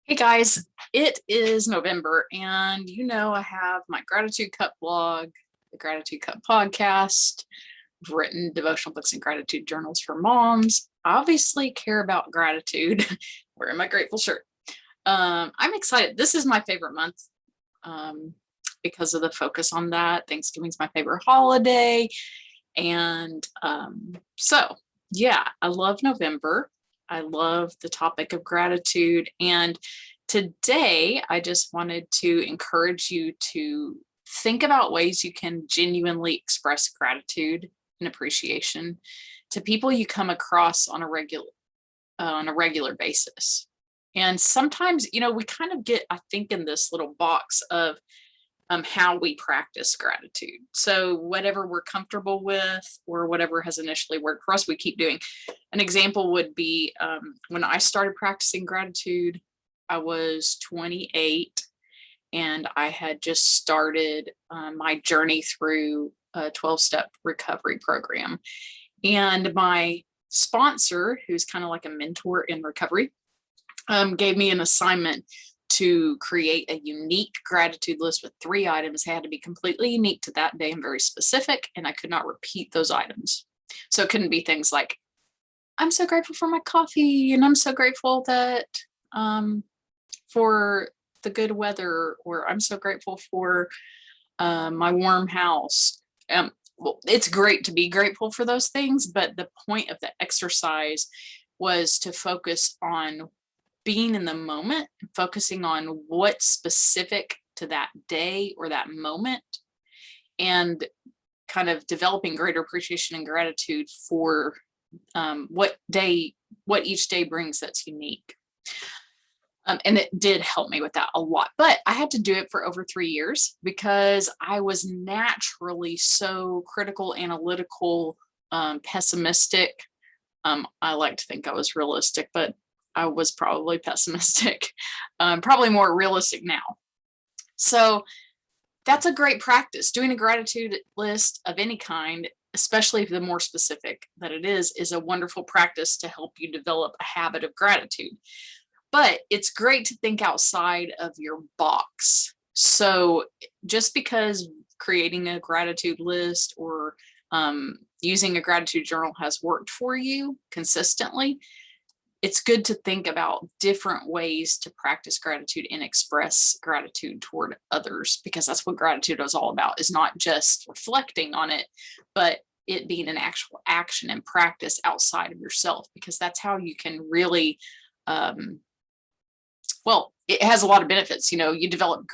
Hey guys, it is November, and I have my Gratitude Cup blog, the Gratitude Cup podcast. I've written devotional books and gratitude journals for moms. I obviously care about gratitude. Wearing my grateful shirt. I'm excited. This is my favorite month um, because of the focus on that. Thanksgiving's my favorite holiday. And yeah, I love November. I love the topic of gratitude. And today, I just wanted to encourage you to think about ways you can genuinely express gratitude and appreciation to people you come across on a regular basis. And sometimes, we kind of get, I think, in this little box of how we practice gratitude. So whatever we're comfortable with or whatever has initially worked for us, we keep doing. An example would be when I started practicing gratitude, I was 28 and I had just started my journey through a 12-step recovery program. And my sponsor, who's kind of like a mentor in recovery, gave me an assignment to create a unique gratitude list with 3 items. They had to be completely unique to that day and very specific, and I could not repeat those items. So it couldn't be things like, I'm so grateful for my coffee, and I'm so grateful that for the good weather, or I'm so grateful for my warm house. Well, it's great to be grateful for those things, but the point of the exercise was to focus on being in the moment, focusing on what's specific to that day or that moment, and kind of developing greater appreciation and gratitude for what each day brings that's unique. And it did help me with that a lot, but I had to do it for over 3 years because I was naturally so critical, analytical, pessimistic. I like to think I was realistic, but I was probably pessimistic, probably more realistic now. So that's a great practice. Doing a gratitude list of any kind, especially the more specific that it is a wonderful practice to help you develop a habit of gratitude. But it's great to think outside of your box. So just because creating a gratitude list or using a gratitude journal has worked for you consistently, it's good to think about different ways to practice gratitude and express gratitude toward others, because that's what gratitude is all about, is not just reflecting on it, but it being an actual action and practice outside of yourself, because that's how you can really, it has a lot of benefits. You develop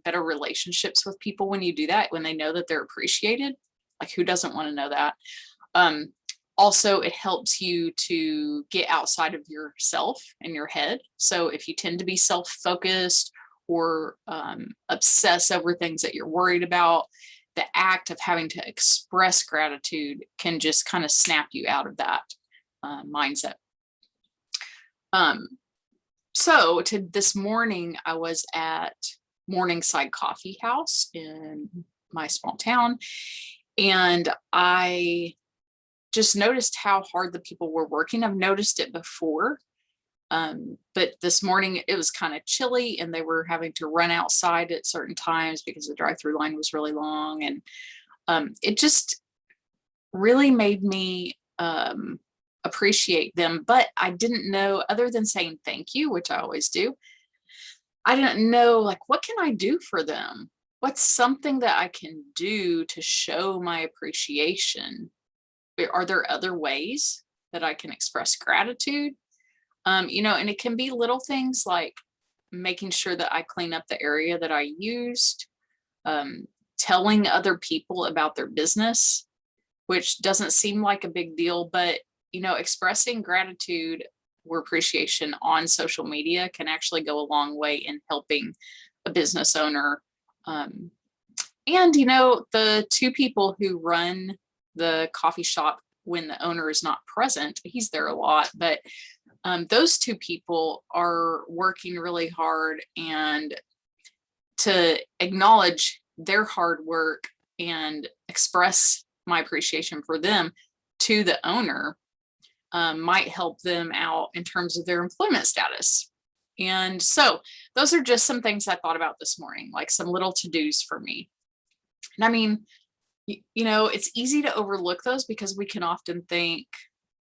better relationships with people when you do that, when they know that they're appreciated. Like, who doesn't want to know that? Also, it helps you to get outside of yourself and your head. So if you tend to be self-focused or obsess over things that you're worried about, the act of having to express gratitude can just kind of snap you out of that mindset. So this morning, I was at Morningside Coffee House in my small town, and I just noticed how hard the people were working. I've noticed it before, but this morning it was kind of chilly and they were having to run outside at certain times because the drive-through line was really long. And it just really made me appreciate them. But I didn't know, other than saying thank you, which I always do, I didn't know, like, what can I do for them? What's something that I can do to show my appreciation? Are there other ways that I can express gratitude? And it can be little things like making sure that I clean up the area that I used, telling other people about their business, which doesn't seem like a big deal, but, expressing gratitude or appreciation on social media can actually go a long way in helping a business owner. And, the 2 people who run the coffee shop when the owner is not present, he's there a lot, but those 2 people are working really hard, and to acknowledge their hard work and express my appreciation for them to the owner might help them out in terms of their employment status. And so those are just some things I thought about this morning, like some little to-dos for me. And I mean, it's easy to overlook those because we can often think,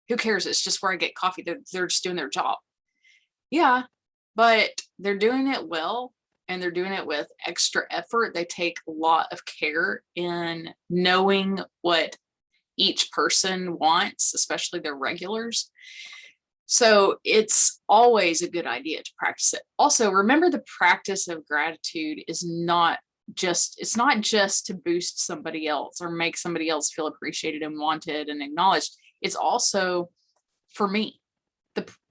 who cares? It's just where I get coffee. They're just doing their job. Yeah, but they're doing it well, and they're doing it with extra effort. They take a lot of care in knowing what each person wants, especially their regulars. So it's always a good idea to practice it. Also, remember, the practice of gratitude is it's not just to boost somebody else or make somebody else feel appreciated and wanted and acknowledged. It's also for me.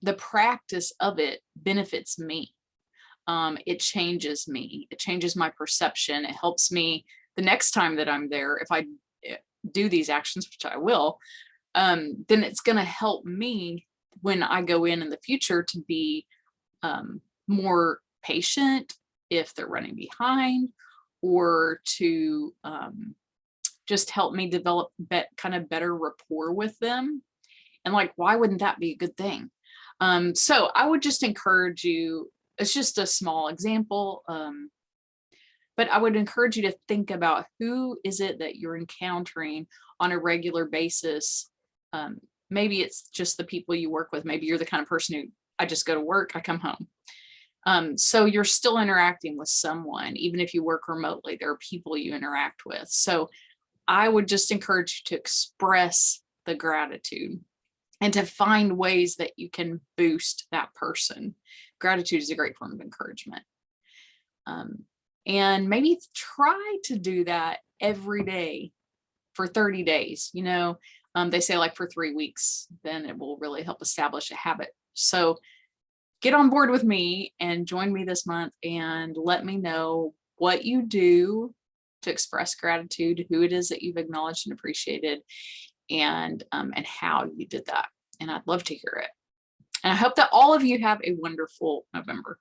The practice of it benefits me. It changes me. It changes my perception. It helps me the next time that I'm there. If I do these actions, which I will, then it's going to help me when I go in the future to be more patient if they're running behind, or to just help me develop kind of better rapport with them. And like, why wouldn't that be a good thing? So I would just encourage you, it's just a small example, but I would encourage you to think about, who is it that you're encountering on a regular basis. Maybe it's just the people you work with. Maybe you're the kind of person who, I just go to work, I come home. So you're still interacting with someone, even if you work remotely, there are people you interact with. So I would just encourage you to express the gratitude and to find ways that you can boost that person. Gratitude is a great form of encouragement. And maybe try to do that every day for 30 days. They say like for 3 weeks, then it will really help establish a habit. So get on board with me and join me this month and let me know what you do to express gratitude, who it is that you've acknowledged and appreciated, and how you did that. And I'd love to hear it. And I hope that all of you have a wonderful November.